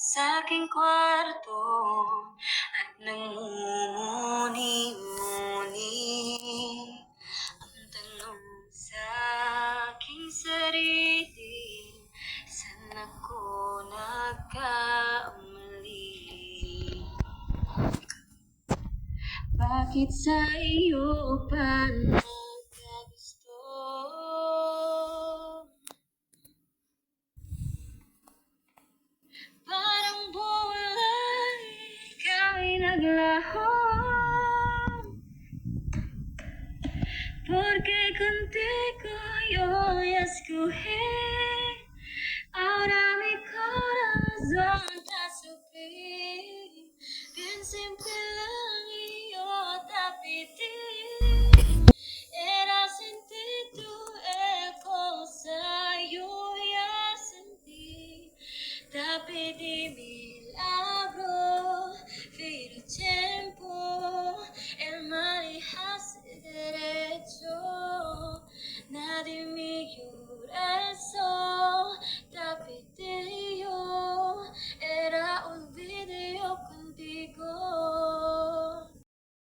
sa aking kwarto at nangunguni-muni ang tanong sa aking sarili, saan ako nagkamali? Bakit sa iyo pa nagkagusto? Parang buwan ika'y naglaho, porque contigo yo escogí. Ahora mi corazón te sufrir, bien simple lang iyo tapiti. Era sin ti tu el cosa yo ya sentí, tapi di milagro, pero